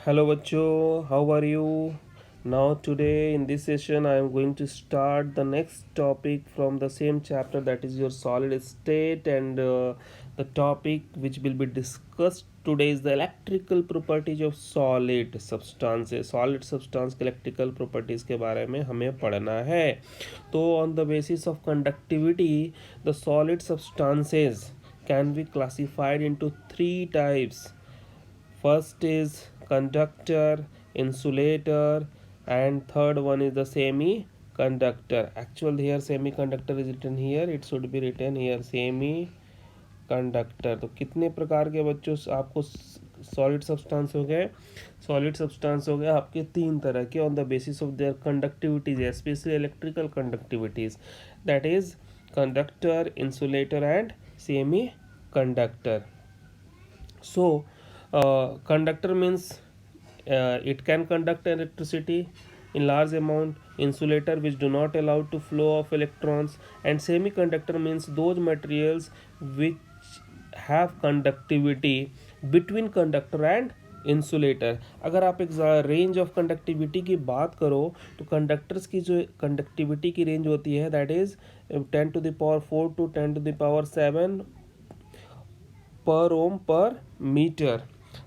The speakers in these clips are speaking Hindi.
Hello bachcho, how are you? Now today in this session I am going to start the next topic from the same chapter, that is your solid state, and the topic which will be discussed today is the electrical properties of solid substances. Solid substance के electrical properties के बारे में हमें पढ़ना है. तो on the basis of conductivity, the solid substances can be classified into three types. First is conductor, insulator, and third one is the semiconductor. Actually here semiconductor is written here, it should be written here semiconductor. तो कितने प्रकार के बच्चों आपको सॉलिड सब्सटेंस हो गए? सॉलिड सब्सटेंस हो गए आपके तीन तरह के on the basis of their conductivities, specially electrical conductivities, that is conductor, insulator and semi conductor. So conductor means it can conduct electricity in large amount. Insulator which do not allow to flow of electrons, and semiconductor means those materials which have conductivity between conductor and insulator. अगर आप एक रेंज ऑफ कंडक्टिविटी की बात करो तो कंडक्टर्स की जो कंडक्टिविटी की रेंज होती है दैट इज 10⁴ to 10⁷ पर ओम पर मीटर.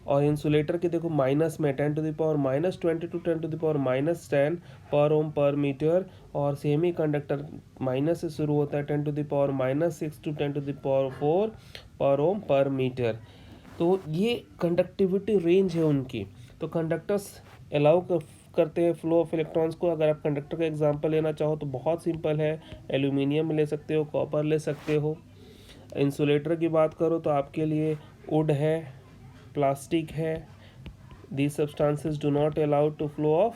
और इंसुलेटर के देखो माइनस में 10⁻⁻20 to 10⁻⁻10 पर ओम पर मीटर. और सेमी कंडक्टर माइनस से शुरू होता है 10⁻⁻6 to 10⁴ पर ओम पर मीटर. तो ये कंडक्टिविटी रेंज है उनकी. तो कंडक्टर्स अलाउ करते हैं फ्लो ऑफ इलेक्ट्रॉन्स को. अगर आप कंडक्टर का एग्जांपल लेना चाहो तो बहुत सिंपल है, एल्यूमिनियम ले सकते हो, कॉपर ले सकते हो. इंसुलेटर की बात करो तो आपके लिए वुड है, प्लास्टिक है. These substances do not allow to flow of.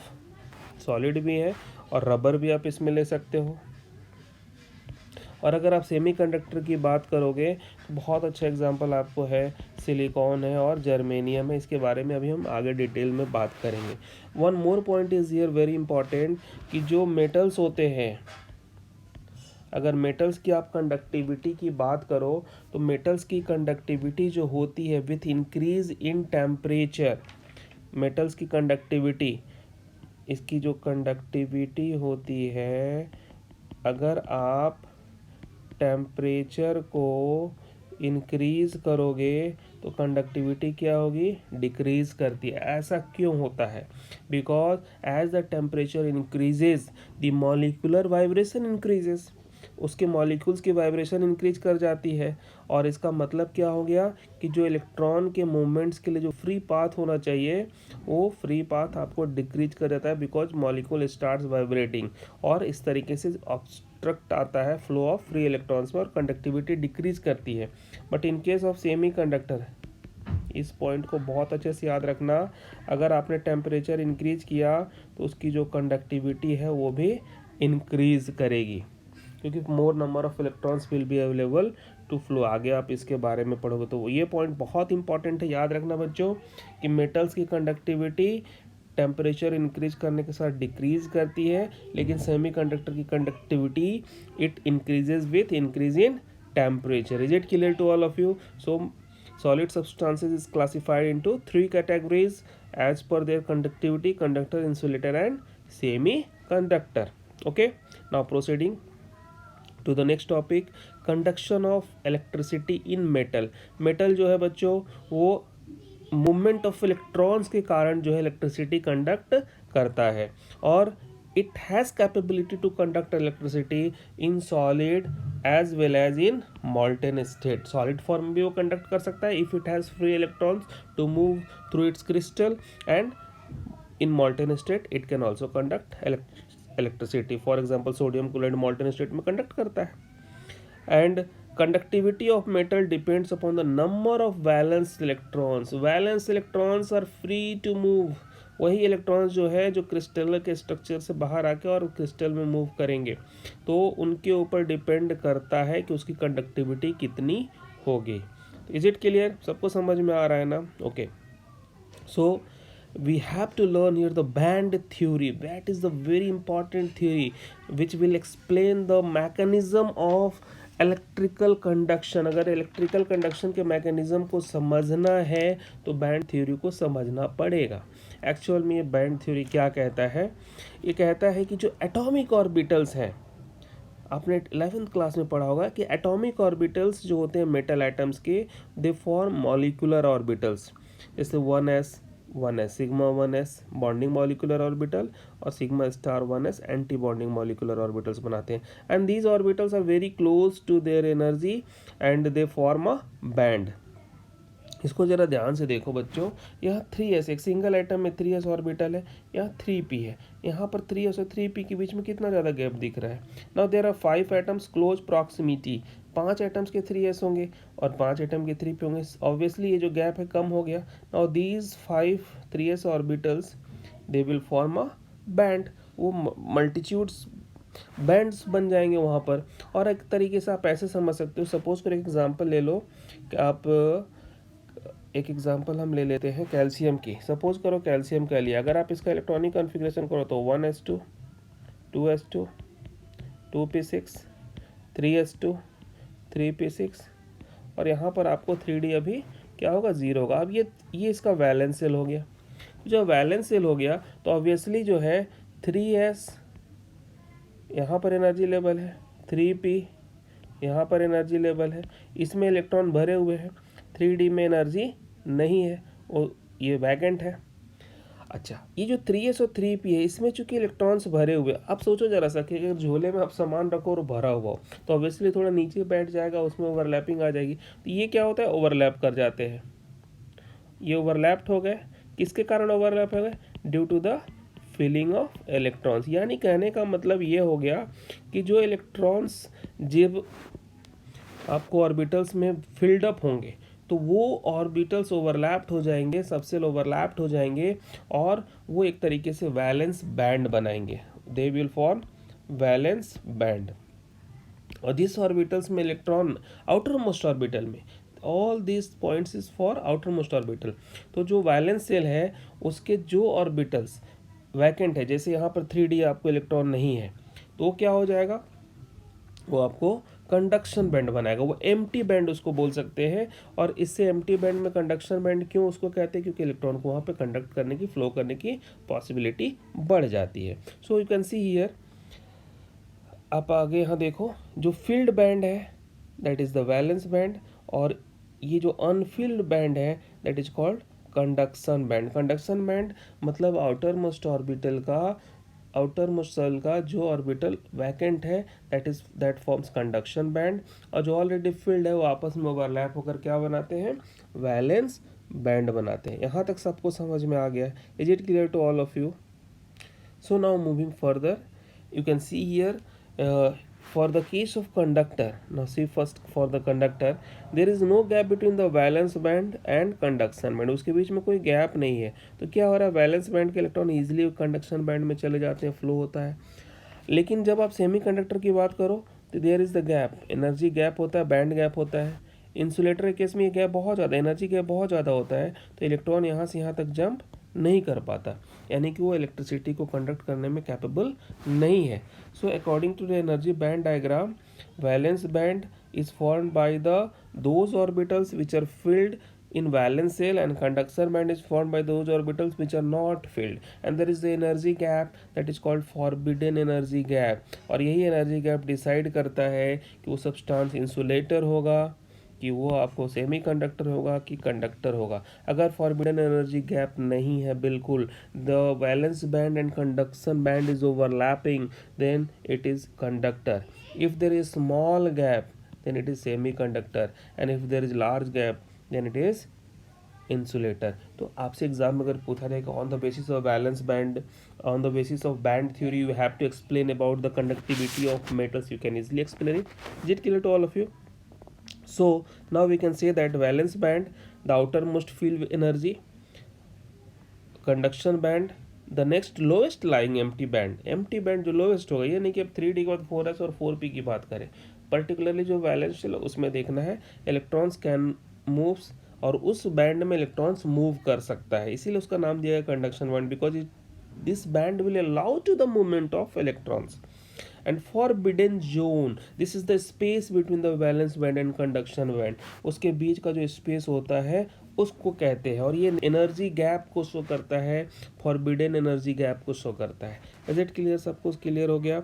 Solid भी है और रबर भी आप इसमें ले सकते हो. और अगर आप सेमीकंडक्टर की बात करोगे तो बहुत अच्छा एग्जांपल आपको है सिलिकॉन है और जर्मेनियम है. इसके बारे में अभी हम आगे डिटेल में बात करेंगे. One more point is here very important कि जो मेटल्स होते हैं, अगर मेटल्स की आप कंडक्टिविटी की बात करो तो मेटल्स की कंडक्टिविटी जो होती है with increase in temperature, metals की कंडक्टिविटी, इसकी जो कंडक्टिविटी होती है अगर आप टेम्परेचर को इंक्रीज करोगे तो कंडक्टिविटी क्या होगी? डिक्रीज करती है. ऐसा क्यों होता है? Because as the temperature increases the molecular vibration increases. उसके मॉलिक्यूल्स की वाइब्रेशन इंक्रीज कर जाती है. और इसका मतलब क्या हो गया कि जो इलेक्ट्रॉन के मूवमेंट्स के लिए जो फ्री पाथ होना चाहिए वो फ्री पाथ आपको डिक्रीज कर जाता है बिकॉज मॉलिक्यूल स्टार्ट्स वाइब्रेटिंग. और इस तरीके से ऑब्स्ट्रक्ट आता है फ्लो ऑफ फ्री इलेक्ट्रॉन्स में और कंडक्टिविटी डिक्रीज करती है. But in case of semi conductor, इस पॉइंट को बहुत अच्छे से याद रखना, अगर आपने टेम्परेचर इंक्रीज किया तो उसकी जो कंडक्टिविटी है वो भी इंक्रीज करेगी क्योंकि more number of electrons will be available to flow. आगे आप इसके बारे में पढ़ोगे तो ये पॉइंट बहुत इंपॉर्टेंट है. याद रखना बच्चों कि मेटल्स की कंडक्टिविटी टेम्परेचर इंक्रीज करने के साथ डिक्रीज करती है, लेकिन सेमीकंडक्टर की conductivity it increases with increase in temperature. Is it clear to all of you? So solid substances is classified into three categories as per their conductivity: conductor, insulator and semiconductor. Okay, now proceeding to the next topic, conduction of electricity in metal. metal जो है बच्चों वो मूवमेंट ऑफ इलेक्ट्रॉन्स के कारण जो है इलेक्ट्रिसिटी कंडक्ट करता है. और it has capability to conduct electricity in solid as well as in molten state. solid form भी वो conduct कर सकता है if it has free electrons to move through its crystal, and in molten state it can also conduct electricity. for example sodium chloride molten state में conduct करता है. and conductivity of metal depends upon the number of valence electrons. valence electrons are free to move. वही इलेक्ट्रॉन्स जो है जो क्रिस्टल के स्ट्रक्चर से बाहर आके और क्रिस्टल में मूव करेंगे तो उनके ऊपर डिपेंड करता है कि उसकी कंडक्टिविटी कितनी होगी. Is it clear? सबको समझ में आ रहा है ना? Okay, so we have to learn here the band theory. That is the very important theory which will explain the mechanism of electrical conduction, अगर इलेक्ट्रिकल कंडक्शन के मैकेनिज्म को समझना है तो बैंड थ्योरी को समझना पड़ेगा। एक्चुअल में ये बैंड थ्योरी क्या कहता है, ये कहता है कि जो एटॉमिक ऑर्बिटल्स हैं, आपने 11th क्लास में पढ़ा होगा कि एटॉमिक ऑर्बिटल्स जो होते हैं मेटल एटम्स के, दे फॉर्म मॉलिक्यूलर ऑर्बिटल्स। जैसे 1s sigma 1s bonding molecular orbital और sigma star 1s anti bonding molecular orbitals बनाते हैं। And these orbitals are very close to their energy and they form a band. इसको जरा ध्यान से देखो बच्चों, यहाँ 3s, एक सिंगल एटम में 3s ऑर्बिटल है, यहाँ 3p है, यहाँ पर 3s और 3p के बीच में कितना ज़्यादा गैप दिख रहा है। Now there are 5 atoms close proximity, 5 atoms के 3s होंगे और 5 एटम के 3p होंगे, ऑब्वियसली ये जो गैप है कम हो गया। Now these 5 3s orbitals they will form a band, वो मल्टीट्यूड्स बैंड्स बन जाएंगे वहाँ पर। और एक तरीके से आप ऐसे समझ सकते हो, सपोज करो एक एग्जांपल ले लो कि आप एक एग्जांपल हम ले लेते हैं कैल्शियम की। सपोज करो कैल्शियम का लिया, अगर आप इसका इलेक्ट्रॉनिक कॉन्फ़िगरेशन करो तो 1s2 2s2 2p6 3s2 3p6 और यहाँ पर आपको 3d अभी क्या होगा, 0 होगा। अब ये इसका वैलेंस सेल हो गया। जो वैलेंस सेल हो गया तो ऑब्वियसली जो है 3s यहाँ पर एनर्जी लेवल है, 3p यहाँ पर एनर्जी लेवल है, इसमें इलेक्ट्रॉन भरे हुए हैं, 3d में एनर्जी नहीं है, और ये वैकेंट है। अच्छा, ये जो 3s और 3p है, इसमें चूंकि इलेक्ट्रॉन्स भरे हुए, अब सोचो जरा सा कि अगर झोले में आप सामान रखो और भरा हुआ हो तो ऑब्वियसली थोड़ा नीचे बैठ जाएगा, उसमें ओवरलैपिंग आ जाएगी। तो ये क्या होता है, ओवरलैप कर जाते हैं। ये ओवरलैप्ड हो गए, किसके कारण ओवरलैप हो गए, due to the filling of electrons. यानी कहने का मतलब ये हो गया कि जो इलेक्ट्रॉन्स जब आपको ऑर्बिटल्स में फिल्ड अप होंगे तो वो ऑर्बिटल्स ओवरलैप्ड हो जाएंगे, सबसेल ओवरलैप्ड हो जाएंगे और वो एक तरीके से वैलेंस बैंड बनाएंगे, they will form valence band. और दिस ऑर्बिटल्स में इलेक्ट्रॉन आउटर मोस्ट ऑर्बिटल में, all this points is for outer most orbital. तो जो वैलेंस सेल है उसके जो ऑर्बिटल्स वैकेंट है, जैसे यहाँ पर 3d आपको इलेक्ट्रॉन नहीं है, तो वो क्या हो जाएगा, वो आपको कंडक्शन बैंड बनाएगा, वो एम्प्टी बैंड उसको बोल सकते हैं। और इससे एम्प्टी बैंड में कंडक्शन बैंड क्यों उसको कहते हैं, क्योंकि इलेक्ट्रॉन को वहाँ पे कंडक्ट करने की, फ्लो करने की पॉसिबिलिटी बढ़ जाती है। So you can see here, आप आगे यहाँ देखो, जो फील्ड बैंड है that is the valence band, और ये जो अनफिल्ड बैंड है that is called conduction band. Conduction band मतलब आउटर मोस्ट ऑर्बिटल का, आउटर मोस्ट सेल का जो ऑर्बिटल वैकेंट है दैट फॉर्म्स कंडक्शन बैंड, और जो ऑलरेडी फिल्ड है वो आपस में ओवरलैप होकर क्या बनाते हैं, वैलेंस बैंड बनाते हैं। यहाँ तक सबको समझ में आ गया, is it clear to all of you? So now moving further, you can see here, for the case of conductor, now see first for the conductor, there is no gap between the valence band and conduction band, उसके बीच में कोई गैप नहीं है। तो क्या हो रहा है, वैलेंस बैंड के इलेक्ट्रॉन इजीली कंडक्शन बैंड में चले जाते हैं, फ्लो होता है। लेकिन जब आप सेमी कंडक्टर की बात करो तो there is the gap, energy gap होता है, बैंड गैप होता है। इंसुलेटर के केस में ये गैप बहुत ज़्यादा, एनर्जी गैप बहुत ज़्यादा होता है, तो इलेक्ट्रॉन यहाँ से यहाँ तक जंप नहीं कर पाता, यानी कि वो इलेक्ट्रिसिटी को कंडक्ट करने में कैपेबल नहीं है। So according to the energy band diagram, valence band is formed by the those orbitals which are filled in valence shell, and conduction band is formed by those orbitals which are not filled, and there is the energy gap that is called forbidden energy gap। और यही energy gap डिसाइड करता है कि वो सब्सटेंस इंसुलेटर होगा, कि वो आपको सेमी कंडक्टर होगा कि कंडक्टर होगा। अगर फॉरबिडन एनर्जी गैप नहीं है बिल्कुल, the valence band and conduction band is overlapping, then it is conductor. If there is small gap then it is semi conductor, and if there is large gap then it is insulator. तो आपसे एग्जाम में अगर पूछा जाएगा on the basis of valence band, on the basis of band theory, you have to explain about the conductivity of metals, you can easily explain it. Is it clear to all of you? So now we can say that valence band, the outermost field energy, conduction band, the next lowest lying empty band जो lowest होगा, ये नहीं कि अब 3d के बाद 4s और 4p की बात करें, पर्टिकुलरली जो वैलेंस उसमें देखना है इलेक्ट्रॉन्स कैन मूव्स, और उस बैंड में इलेक्ट्रॉन्स मूव कर सकता है, इसीलिए उसका नाम दिया है conduction band, because this band will allow to the movement of electrons. And forbidden zone, this is the space between the valence band and conduction band, उसके बीच का जो स्पेस होता है उसको कहते हैं, और ये एनर्जी गैप को शो करता है, फॉरबिडन एनर्जी गैप को शो करता है। Is it clear? सब कुछ क्लियर हो गया?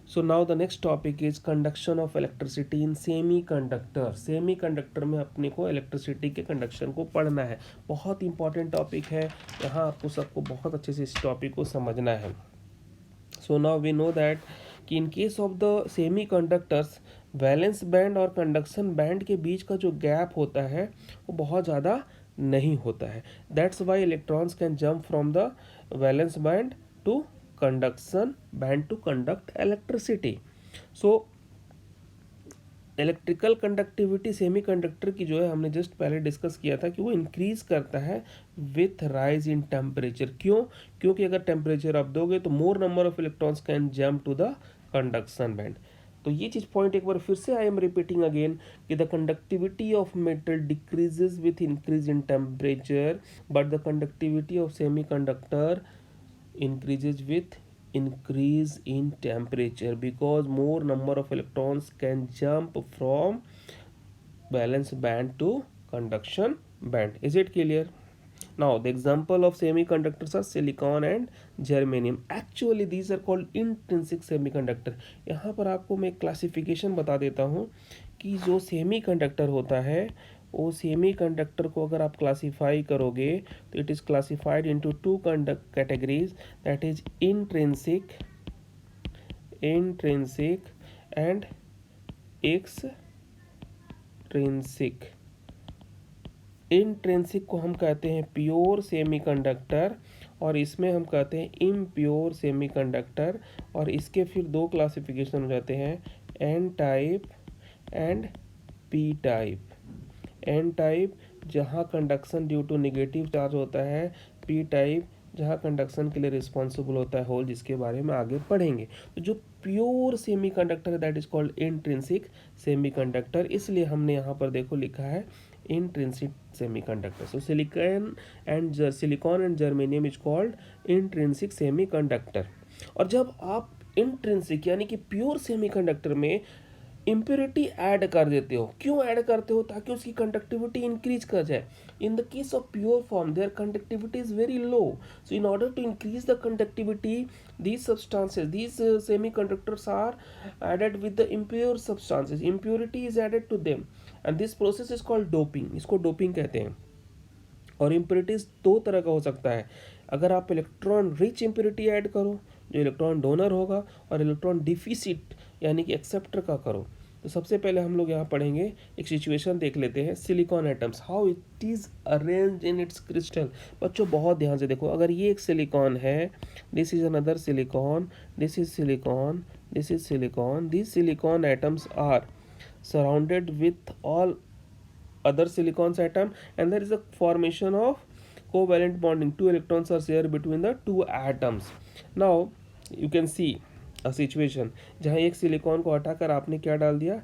So now the next topic is conduction of electricity in semi conductor. Semi conductor में अपने को इलेक्ट्रिसिटी के कंडक्शन को पढ़ना है, बहुत इंपॉर्टेंट टॉपिक है, यहाँ आपको सबको बहुत अच्छे से इस टॉपिक को समझना है। So now we know that कि in case of the semiconductors, valence band और कंडक्शन बैंड के बीच का जो गैप होता है वो बहुत ज़्यादा नहीं होता है। That's why electrons can jump from the valence band to conduction band to conduct electricity. So electrical conductivity semi conductor की जो है, हमने जस्ट पहले डिस्कस किया था कि वो इंक्रीज करता है विथ राइज इन टेम्परेचर। क्यों? क्योंकि अगर टेम्परेचर आप दोगे तो more number of electrons can jump to the conduction band. तो ये चीज पॉइंट एक बार फिर से आई एम रिपीटिंग अगेन कि the conductivity of metal decreases with increase in temperature, but the conductivity of semi conductor increases with increase in temperature, because more number of electrons can jump from valence band to conduction band. Is it clear? Now the example of semiconductors are silicon and germanium. Actually these are called intrinsic semiconductor. यहाँ पर आपको मैं क्लासिफिकेशन बता देता हूँ कि जो सेमी कंडक्टर होता है वो सेमी कंडक्टर को अगर आप क्लासीफाई करोगे तो it is classified into two categories, that is intrinsic and extrinsic. Intrinsic को हम कहते हैं प्योर सेमीकंडक्टर और इसमें हम कहते हैं इम्प्योर सेमीकंडक्टर, और इसके फिर दो क्लासिफिकेशन हो जाते हैं, N type and P type. N type जहाँ conduction due to negative charge होता है, पी टाइप जहाँ कंडक्शन के लिए रिस्पॉन्सिबल होता है होल, जिसके बारे में आगे पढ़ेंगे। तो जो प्योर सेमीकंडक्टर है that is called intrinsic semiconductor, इसलिए हमने यहाँ पर देखो लिखा है intrinsic semiconductor. So silicon and germanium is called intrinsic semiconductor. और जब आप इंट्रिंसिक यानी कि प्योर सेमीकंडक्टर में इम्प्योरिटी ऐड कर देते हो, क्यों ऐड करते हो? ताकि उसकी कंडक्टिविटी इंक्रीज कर जाए। In the case of pure form their conductivity is very low, so in order to increase the conductivity these substances, these semiconductors are added with the impure substances, impurity is added to them and this process is called doping. इसको डोपिंग कहते हैं। और इम्प्योरिटीज दो तरह का हो सकता है, अगर आप इलेक्ट्रॉन रिच इम्प्योरिटी ऐड करो जो इलेक्ट्रॉन डोनर होगा, और इलेक्ट्रॉन डिफिसिट यानी कि एक्सेप्टर का करो। तो सबसे पहले हम लोग यहाँ पढ़ेंगे, एक सिचुएशन देख लेते हैं, silicon atoms, how it is arrange in its crystal. बच्चों बहुत ध्यान से देखो, अगर ये एक सिलिकॉन है, this is another silicon, this is silicon, this is silicon, this silicon atoms are surrounded with all other silicon atom and there is a formation of covalent bonding, two electrons are shared between the two atoms. Now you can see a situation जहाँ एक सिलिकॉन को हटाकर आपने क्या डाल दिया,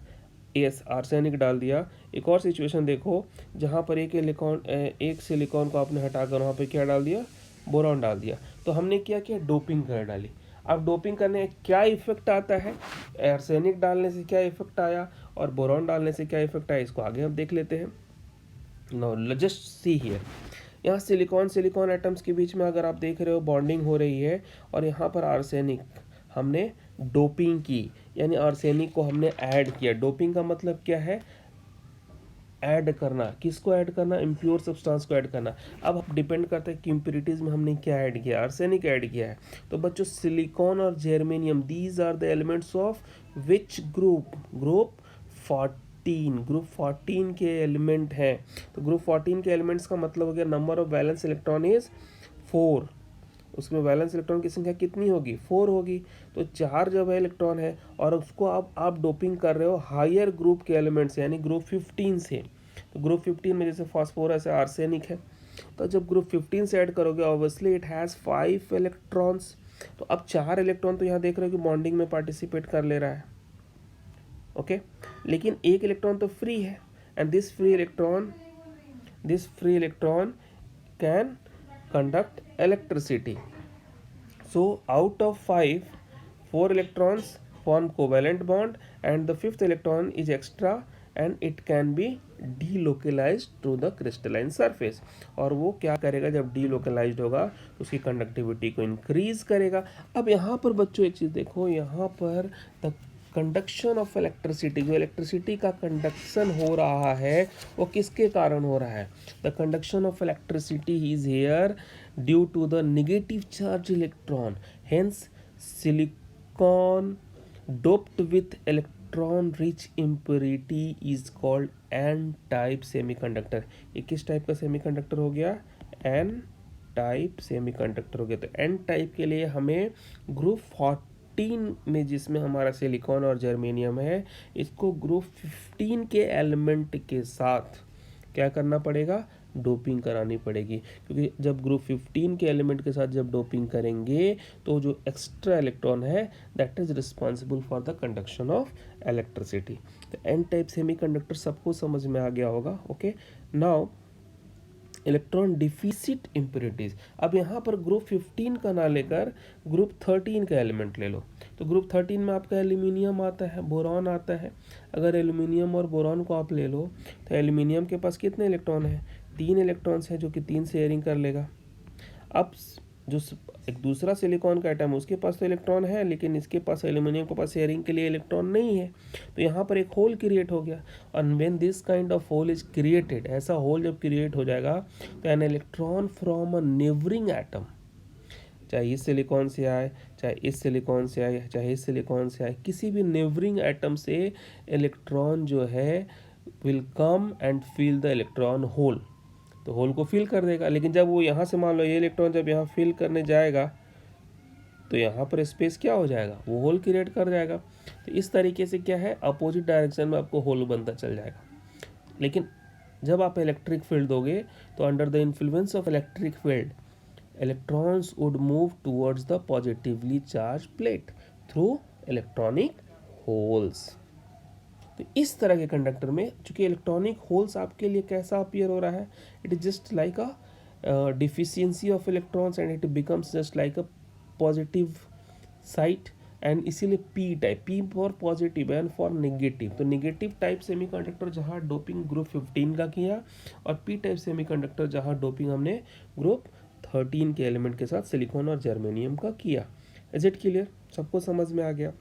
एस आर्सेनिक डाल दिया। एक और सिचुएशन देखो जहाँ पर एक सिलिकॉन को आपने हटाकर वहाँ पे क्या डाल दिया, बोरॉन डाल दिया। तो हमने क्या किया, डोपिंग कर डाली। अब डोपिंग करने क्या इफेक्ट आता है, आर्सेनिक डालने से क्या इफेक्ट आया और बोरॉन डालने से क्या इफेक्ट आया, इसको आगे हम देख लेते हैं। नाउ जस्ट सी हियर, यहाँ सिलिकॉन एटम्स के बीच में अगर आप देख रहे हो बॉन्डिंग हो रही है, और यहाँ पर आर्सेनिक हमने डोपिंग की, यानी आर्सेनिक को हमने ऐड किया। डोपिंग का मतलब क्या है, ऐड करना। किसको ऐड करना, इम्प्योर सब्सटेंस को ऐड करना। अब डिपेंड करता है कि इम्प्योरिटीज में हमने क्या ऐड किया, आर्सेनिक ऐड किया है। तो बच्चों सिलिकॉन और germanium, these are the elements of which group, group 14, group 14 के एलिमेंट हैं। तो ग्रुप 14 के एलिमेंट्स का मतलब हो गया number of valence electron is 4, उसमें वैलेंस इलेक्ट्रॉन की संख्या कितनी होगी, 4 होगी। तो 4 जब है इलेक्ट्रॉन है और उसको आप डोपिंग कर रहे हो हायर ग्रुप के एलिमेंट से, यानी ग्रुप 15 से। तो ग्रुप 15 में जैसे फास्फोरस है, आर्सेनिक है, तो जब ग्रुप 15 से ऐड करोगे ऑब्वियसली इट हैज़ 5 इलेक्ट्रॉन्स। तो अब 4 इलेक्ट्रॉन तो यहाँ देख रहे हो कि बॉन्डिंग में पार्टिसिपेट कर ले रहा है, ओके लेकिन एक इलेक्ट्रॉन तो फ्री है, and this free electron can conduct electricity. So out of 5, 4 electrons form covalent bond, and the fifth electron is extra and it can be delocalized to the crystalline surface. और वो क्या करेगा, जब delocalized होगा तो उसकी कंडक्टिविटी को इंक्रीज करेगा. अब यहाँ पर बच्चों एक चीज़ देखो, यहाँ पर द कंडक्शन ऑफ इलेक्ट्रिसिटी, जो इलेक्ट्रिसिटी का कंडक्शन हो रहा है वो किसके कारण हो रहा है. The conduction of electricity is here due to the negative charge electron. Hence silicon doped with electron rich impurity is called n type semiconductor. ये किस टाइप का सेमीकंडक्टर हो गया, n टाइप सेमीकंडक्टर हो गया. तो n टाइप के लिए हमें ग्रुप 14 में जिसमें हमारा सिलिकॉन और जर्मेनियम है, इसको ग्रुप 15 के एलिमेंट के साथ क्या करना पड़ेगा, डोपिंग करानी पड़ेगी. क्योंकि जब ग्रुप 15 के एलिमेंट के साथ जब डोपिंग करेंगे तो जो एक्स्ट्रा इलेक्ट्रॉन है that is responsible for the conduction of electricity. तो एन टाइप सेमीकंडक्टर सबको समझ में आ गया होगा. Okay, now electron deficit impurities. अब यहाँ पर ग्रुप 15 का ना लेकर ग्रुप 13 का एलिमेंट ले लो. तो ग्रुप 13 में आपका एल्यूमिनियम आता है, बोरॉन आता है. अगर एल्यूमिनियम और बोरॉन को आप ले लो तो एल्यूमिनियम के पास कितने इलेक्ट्रॉन है, 3 इलेक्ट्रॉन्स हैं, जो कि 3 शेयरिंग कर लेगा. अब जो एक दूसरा सिलिकॉन का एटम है उसके पास तो इलेक्ट्रॉन है, लेकिन इसके पास एल्यूमिनियम के पास शेयरिंग के लिए इलेक्ट्रॉन नहीं है. तो यहाँ पर एक होल क्रिएट हो गया. और when this kind of hole is created, ऐसा होल जब क्रिएट हो जाएगा तो an electron from a neighbouring atom, चाहे इस सिलिकॉन से आए, चाहे इस सिलिकॉन से आए, चाहे इस सिलिकॉन से आए, किसी भी नेबरिंग एटम से इलेक्ट्रॉन जो है will come and fill the electron hole. तो होल को फिल कर देगा. लेकिन जब वो यहाँ से मान लो ये इलेक्ट्रॉन जब यहाँ फिल करने जाएगा तो यहाँ पर स्पेस क्या हो जाएगा, वो होल क्रिएट कर जाएगा. तो इस तरीके से क्या है, अपोजिट डायरेक्शन में आपको होल बनता चल जाएगा. लेकिन जब आप इलेक्ट्रिक फील्ड दोगे तो under the influence of electric field electrons would move towards the positively charge plate through electronic holes. तो इस तरह के कंडक्टर में चूंकि इलेक्ट्रॉनिक होल्स आपके लिए कैसा अपीयर हो रहा है, it is just like a deficiency of electrons and it becomes just like a positive site. And इसीलिए P type, P for positive and for negative. तो नेगेटिव टाइप सेमीकंडक्टर जहाँ डोपिंग ग्रुप 15 का किया, और पी टाइप सेमीकंडक्टर जहाँ डोपिंग हमने ग्रुप 13 के एलिमेंट के साथ सिलिकॉन और जर्मेनियम का किया. इज इट क्लियर, सबको समझ में आ गया.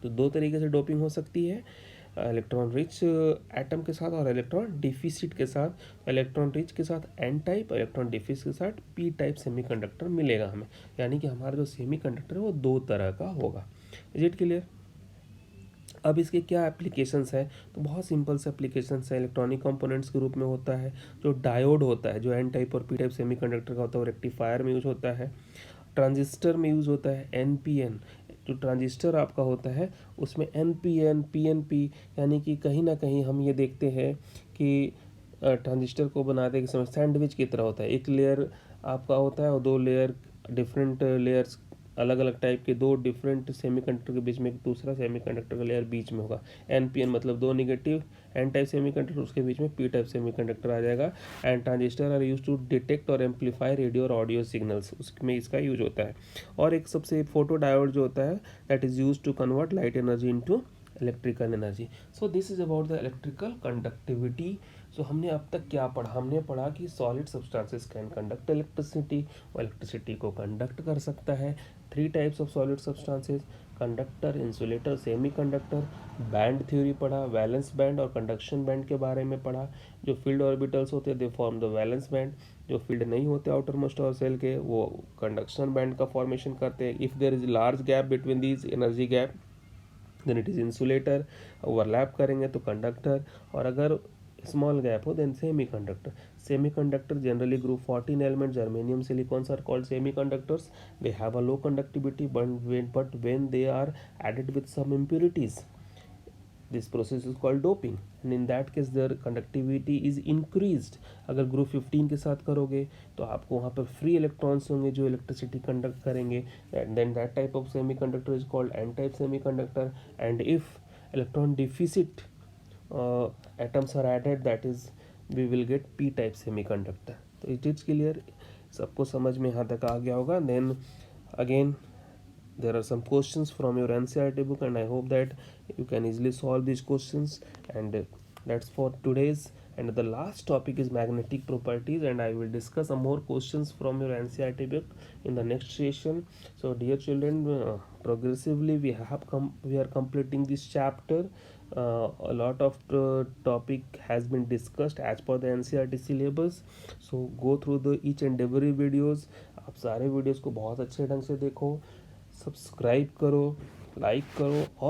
तो दो तरीके से डोपिंग हो सकती है, इलेक्ट्रॉन रिच एटम के साथ और इलेक्ट्रॉन डिफिसिट के साथ. इलेक्ट्रॉन रिच के साथ एन टाइप, इलेक्ट्रॉन डिफिसिट के साथ पी टाइप सेमीकंडक्टर मिलेगा हमें. यानी कि हमारा जो सेमीकंडक्टर है वो दो तरह का होगा. Is it clear. अब इसके क्या एप्लीकेशंस है, तो बहुत सिंपल से एप्लीकेशंस है. इलेक्ट्रॉनिक कंपोनेंट्स के रूप में होता है. जो डायोड होता है, जो एन टाइप और पी टाइप सेमीकंडक्टर का होता है, वो रेक्टिफायर में यूज होता है. ट्रांजिस्टर में यूज़ होता है एनपीएन. जो ट्रांजिस्टर आपका होता है उसमें एनपीएन पीएनपी, यानी कि कहीं ना कहीं हम ये देखते हैं कि ट्रांजिस्टर को बनाते के समय सैंडविच की तरह होता है. एक लेयर आपका होता है और दो लेयर, डिफरेंट लेयर्स, अलग अलग टाइप के दो डिफरेंट सेमीकंडक्टर के बीच में एक दूसरा सेमीकंडक्टर का लेयर बीच में होगा. एनपीएन मतलब दो निगेटिव एन टाइप सेमीकंडक्टर, उसके बीच में पी टाइप सेमीकंडक्टर आ जाएगा. And transistor are use to detect और एम्पलीफाई रेडियो और ऑडियो सिग्नल्स, उसमें इसका यूज होता है. और एक सबसे फोटो डायोड जो होता है that is use to convert light energy into electrical energy. So this is about the electrical conductivity. सो हमने अब तक क्या पढ़ा, हमने पढ़ा कि solid substances can conduct electricity, और इलेक्ट्रिसिटी को कंडक्ट कर सकता है. 3 types of solid substances, conductor, insulator, semiconductor. Band theory पढ़ा, वैलेंस बैंड और कंडक्शन बैंड के बारे में पढ़ा. जो फील्ड ऑर्बिटल्स होते हैं they form the valence band. जो फील्ड नहीं होते आउटर मोस्ट और सेल के, वो कंडक्शन बैंड का फॉर्मेशन करते हैं. If there is large gap between these, energy gap, then it is insulator. Overlap करेंगे तो कंडक्टर, और अगर small gap हो then semiconductor. Semiconductor generally group 14 element germanium silicons are called semiconductors. They have a low conductivity but when they are added with some impurities, this process is called doping, and in that case their conductivity is increased. अगर ग्रुप 15 के साथ करोगे तो आपको वहाँ पर फ्री इलेक्ट्रॉन्स होंगे जो इलेक्ट्रिसिटी कंडक्ट करेंगे. And then that type of semiconductor is called N type semiconductor. And if electron deficit atoms are added, that is we will get p type semiconductor. तो it is clear, सबको समझ में यहाँ तक आ गया होगा. then again there are some questions from your NCERT book, and I hope that you can easily solve these questions. And that's for today's. And the last topic is magnetic properties, and I will discuss some more questions from your NCERT book in the next session. So dear children, progressively we are completing this chapter. A lot of topic has been discussed as per the NCERT syllabus. So go through the each and every videos. आप सारे वीडियोस को बहुत अच्छे ढंग से देखो, सब्सक्राइब करो, लाइक करो और